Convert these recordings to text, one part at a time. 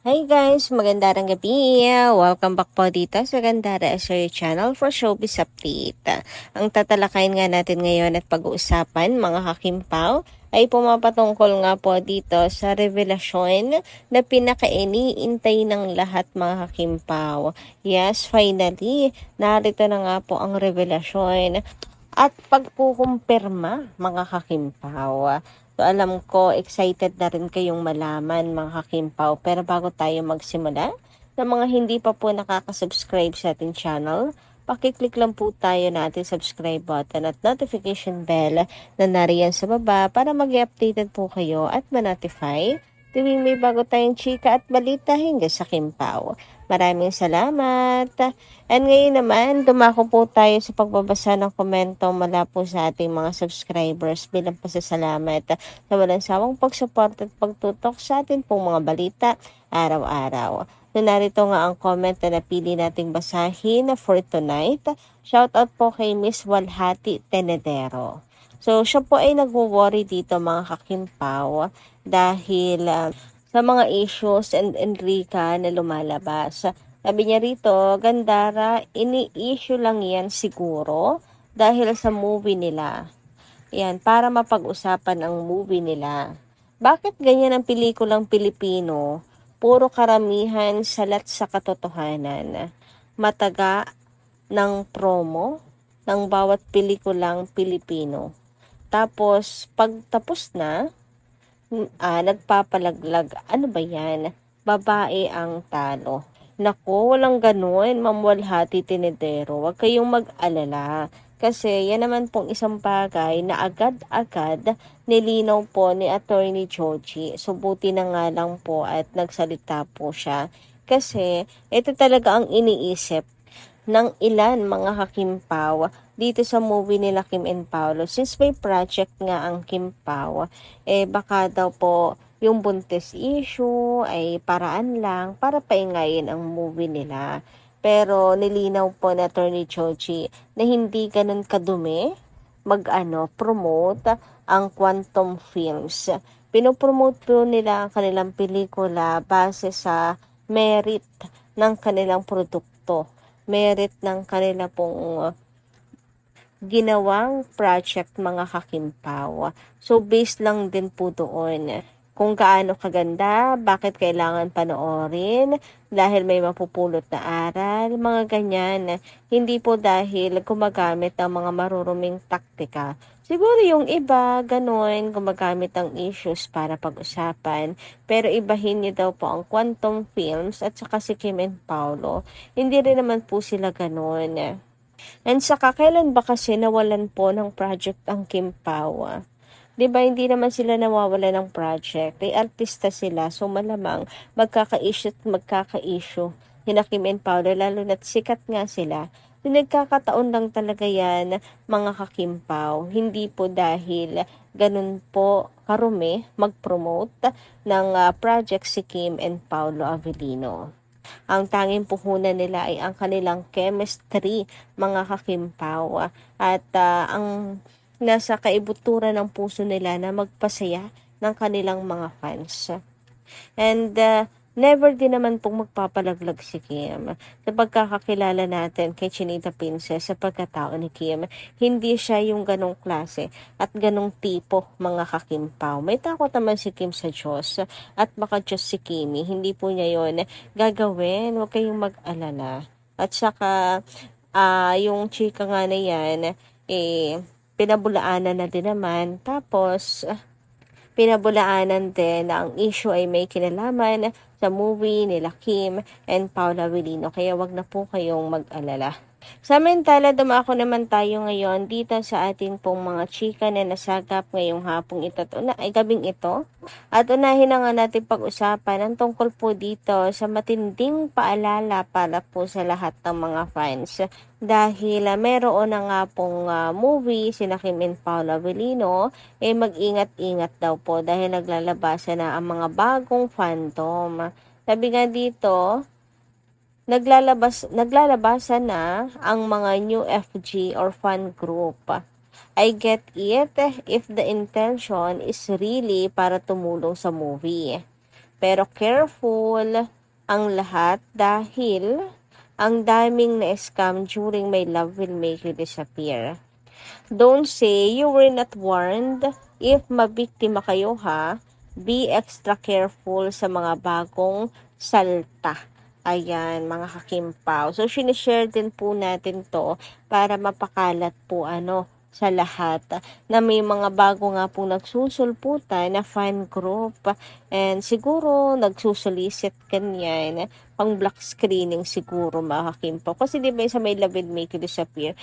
Hi guys, magandang gabi. Welcome back po dito sa Gandara SRU Channel for Showbiz Update. Ang tatalakayin nga natin ngayon at pag-uusapan mga hakimpaw ay pumapatungkol nga po dito sa revelasyon na pinakainiintay ng lahat mga hakimpaw. Yes, finally, narito na nga po ang revelasyon at pagkukumpirma mga hakimpaw. So alam ko, excited na rin kayong malaman mga kakimpaw. Pero bago tayo magsimula, sa mga hindi pa po nakaka-subscribe sa ating channel, pakiclick lang po tayo na ating subscribe button at notification bell na nariyan sa baba para mag-updated po kayo at ma-notify tuwing may bago tayong chika at balita hingga sa Kimpaw. Maraming salamat! And ngayon naman, dumako po tayo sa pagbabasa ng komento mula po sa ating mga subscribers bilang pasasalamat sa walang sawang pagsupport at pagtutok sa atin pong mga balita araw-araw. So narito nga ang comment na napili nating basahin for tonight. Shoutout po kay Miss Walhati Tenedero. So siya po ay nagwo-worry dito mga kakimpaw dahil sa mga issues and Enrica na lumalabas. Sabi niya rito, Gandara, ini-issue lang yan siguro dahil sa movie nila. Yan, para mapag-usapan ang movie nila. Bakit ganyan ang pelikulang Pilipino? Puro karamihan salat sa katotohanan. Mataga ng promo ng bawat pelikulang Pilipino. Tapos, pag tapos na, nagpapalaglag. Ano ba yan? Babae ang talo. Naku, walang ganun, Ma'am Walhati Tinedero. Huwag kayong mag-alala. Kasi yan naman pong isang bagay na agad-agad nilinaw po ni Attorney Joji. So buti na nga lang po at nagsalita po siya. Kasi ito talaga ang iniisip ng ilan mga hakimpaw dito sa movie nila Kim and Paolo. Since may project nga ang Kim Pao, baka daw po yung buntis issue ay paraan lang para paingayin ang movie nila. Pero nilinaw po na Attorney Chochi na hindi ganun kadumi promote ang Quantum Films. Pinopromote po nila ang kanilang pelikula base sa merit ng kanilang produkto. Merit ng kanila pong ginawang project mga kakimpaw. So based lang din po doon kung gaano kaganda, bakit kailangan panoorin, dahil may mapupulot na aral, mga ganyan. Hindi po dahil gumagamit ng mga maruruming taktika. Siguro yung iba, ganun, gumagamit ng issues para pag-usapan. Pero ibahin niyo daw po ang Quantum Films at saka si Kim and Paolo. Hindi rin naman po sila ganun. And saka kailan ba kasi nawalan po ng project ang Kim Pao? Diba hindi naman sila nawawala ng project. Ay artista sila, so malamang magkaka-issue at magkaka-issue. Hina Kim and Paolo, lalo na't sikat nga sila. Nagkakataon lang talaga yan mga kakimpaw. Hindi po dahil ganun po karumi mag-promote ng project si Kim and Paolo Avellino. Ang tanging puhunan nila ay ang kanilang chemistry, mga kakimpaw. At ang nasa kaibuturan ng puso nila na magpasaya ng kanilang mga fans. And never din naman pong magpapalaglag si Kim. Sa pagkakakilala natin kay Chinita Princess, sa pagkatao ni Kim, hindi siya yung ganong klase at ganong tipo mga kakimpaw. May takot naman si Kim sa Diyos at baka Diyos si Kimi. Hindi po niya yon gagawin. Huwag kayong mag-alala. At saka, yung chika nga na yan, pinabulaanan na din naman. Tapos, pinabulaanan din na ang issue ay may kinalaman sa movie nila Kim and Paula Avellino. Kaya wag na po kayong mag-alala. Samantala, dumako naman tayo ngayon dito sa ating pong mga chika na nasagap ngayong hapong ito ay gabing ito. At unahin na nga natin pag-usapan ang tungkol po dito sa matinding paalala para po sa lahat ng mga fans. Dahil meron na nga pong movie sina Kim and Paula Avellino, mag-ingat-ingat daw po dahil naglalabasan na ang mga bagong Phantom. Sabi nga dito, naglalabasan na ang mga new FG or fan group. I get it if the intention is really para tumulong sa movie. Pero careful ang lahat dahil ang daming na-scam during my love will make you disappear. Don't say you were not warned. If mabiktima kayo ha, be extra careful sa mga bagong salta. Ayan, mga kakimpaw. So, sinishare din po natin to para mapakalat po sa lahat na may mga bago nga po nagsusulputan na fan group and siguro nagsusolicit kanyan pang black screening siguro mga kakimpaw. Kasi di ba sa may love will make you disappear,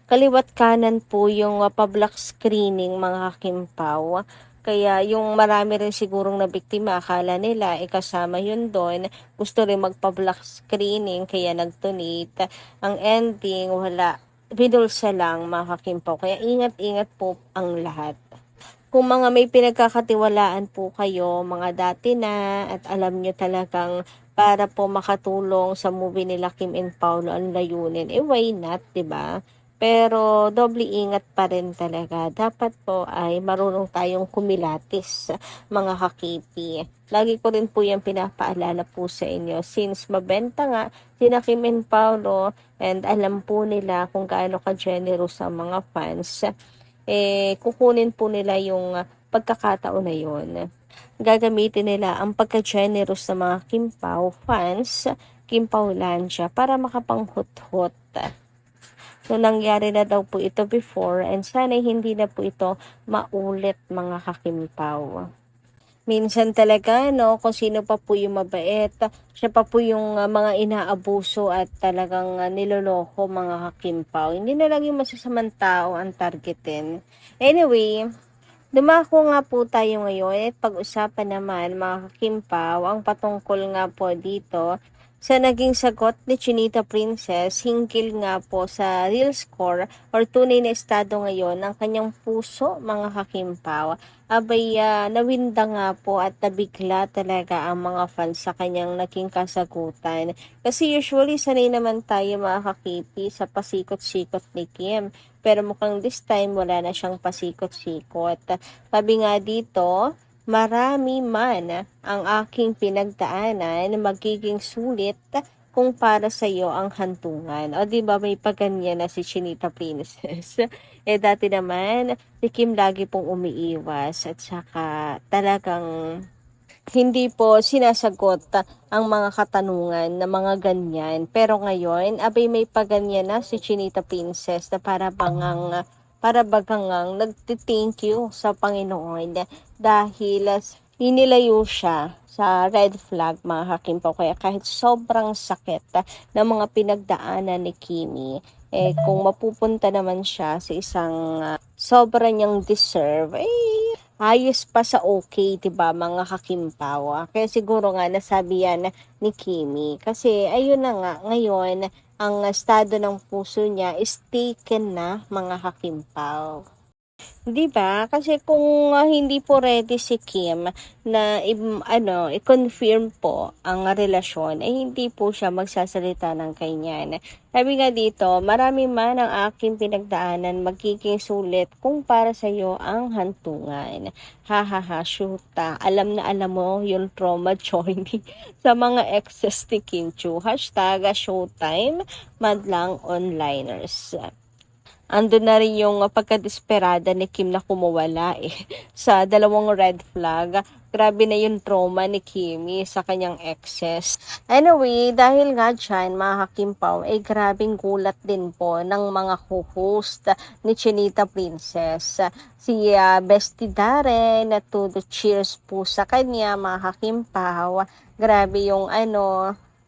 kaliwat kanan po yung pa-black screening mga kakimpaw. Kaya yung marami rin sigurong nabiktima, akala nila kasama yun doon, gusto rin magpa-black screening kaya nag-donate. Ang ending, wala. Binulsa lang mga kakimpaw. Kaya ingat-ingat po ang lahat. Kung mga may pinagkakatiwalaan po kayo, mga dati na, at alam nyo talagang para po makatulong sa movie nila Kim and Paolo ang layunin, why not, diba? Pero doble ingat pa rin talaga. Dapat po ay marunong tayong kumilatis, mga kakipi. Lagi ko rin po yung pinapaalala po sa inyo. Since mabenta nga sina Kim and Paolo and alam po nila kung gaano ka-generous ang mga fans, kukunin po nila yung pagkakataon na yun. Gagamitin nila ang pagka-generous ng mga Kim Pao fans, Kim Paulandia, para makapanghut-hut. So, nangyari na daw po ito before and sana hindi na po ito maulit mga kakimpaw. Minsan talaga, kung sino pa po yung mabait, siya pa po yung mga inaabuso at talagang niloloko mga kakimpaw. Hindi na lang yung masasamang tao ang targetin. Anyway, dumako nga po tayo ngayon at pag-usapan naman mga kakimpaw ang patungkol nga po dito sa naging sagot ni Chinita Princess hinggil nga po sa real score or tunay na estado ngayon ng kanyang puso mga kakimpaw. Abay, nawinda nga po at nabigla talaga ang mga fans sa kanyang naging kasagutan. Kasi usually sanay naman tayo mga kakipi sa pasikot-sikot ni Kim. Pero mukhang this time wala na siyang pasikot-sikot. Sabi nga dito, marami man ang aking pinagdaanan, magiging sulit kung para sa iyo ang hantungan. O diba may paganyan na si Chinita Princess. Dati naman, si Kim lagi pong umiiwas at saka talagang hindi po sinasagot ang mga katanungan na mga ganyan. Pero ngayon, abay may paganyan na si Chinita Princess na para bagang nagti-thank you sa Panginoon dahil inilayo siya sa red flag mga kakimpaw. Kaya kahit sobrang sakit ng mga pinagdaanan ni Kimi, kung mapupunta naman siya sa isang sobra niyang deserve, ayos pa sa okay, diba mga kakimpaw? Kaya siguro nga nasabi yan ni Kimi. Kasi ayun na nga, ngayon, ang estado ng puso niya is taken na mga kakimpaw. Diba? Kasi kung hindi po ready si Kim na i-confirm po ang relasyon, hindi po siya magsasalita ng ganyan. Sabi nga dito, marami man ang aking pinagdaanan, magiging sulit kung para sa iyo ang hantungan. Hahaha, shoota. Alam na alam mo yung trauma journey sa mga exes ni Kim Chu. Hashtag Showtime, madlang onliners. Ando na rin yung pagkadesperada ni Kim na kumawala sa dalawang red flag. Grabe na yung trauma ni Kimi sa kanyang exes. Anyway, dahil nga dyan, mga kakimpaw, grabing gulat din po ng mga co-host ni Chinita Princess. Si Bestie Darren, na todo cheers po sa kanya, mga kakimpaw. Grabe yung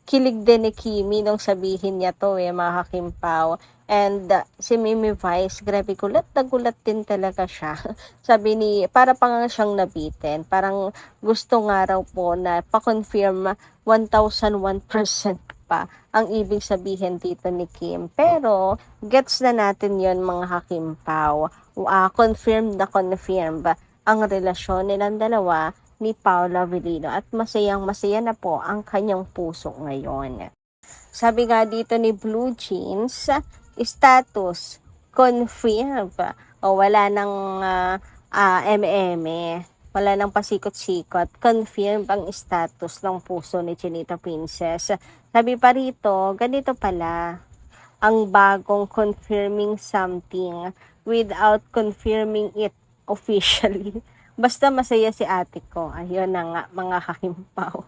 kilig din ni Kimi nung sabihin niya to mga kakimpaw. And si Mimi Vice, grabe gulat na gulat din talaga siya. Sabi para pa nga siyang nabitin. Parang gusto nga raw po na pa-confirm 1001% pa ang ibig sabihin dito ni Kim. Pero gets na natin yon mga kakimpaw. Confirm ang relasyon nilang dalawa ni Paula Avellino at masayang-masaya na po ang kanyang puso ngayon. Sabi nga dito ni Blue Jeans, status confirm o wala nang MM. Wala nang pasikot-sikot. Confirm ang status ng puso ni Chinita Princess. Sabi pa rito, ganito pala ang bagong confirming something without confirming it officially. Basta masaya si ate ko. Ayun na nga, mga kakimpaw.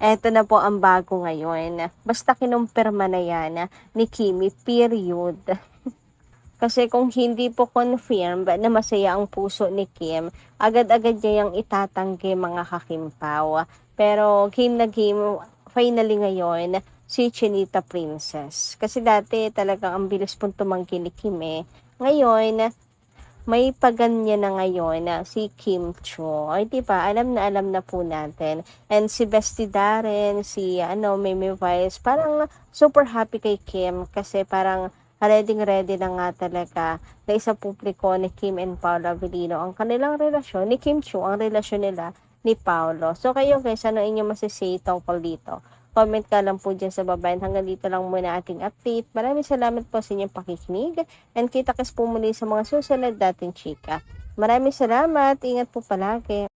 Eto na po ang bago ngayon. Basta kinumpirma na yan ni Kimi, period. Kasi kung hindi po confirm na masaya ang puso ni Kim, agad-agad niya yung itatanggi mga kakimpaw. Pero game na game, finally ngayon, si Chinita Princess. Kasi dati talagang ang bilis pong tumanggi ni Kim eh. Ngayon, may paganyan na ngayon na si Kim Cho. Ay, diba? Alam na po natin. And si Bestie Darren, si Mimi Vice, parang super happy kay Kim kasi parang ready na nga talaga na isa publiko ni Kim and Paolo Avellino ang kanilang relasyon, ni Kim Cho, ang relasyon nila ni Paolo. So kayo guys, ano inyong masisay tungkol dito? Comment ka lang po dyan sa baba. Hanggang dito lang muna ating update. Maraming salamat po sa inyong pakikinig and kita-kits po muli sa mga susunod dating chika. Maraming salamat. Ingat po palagi.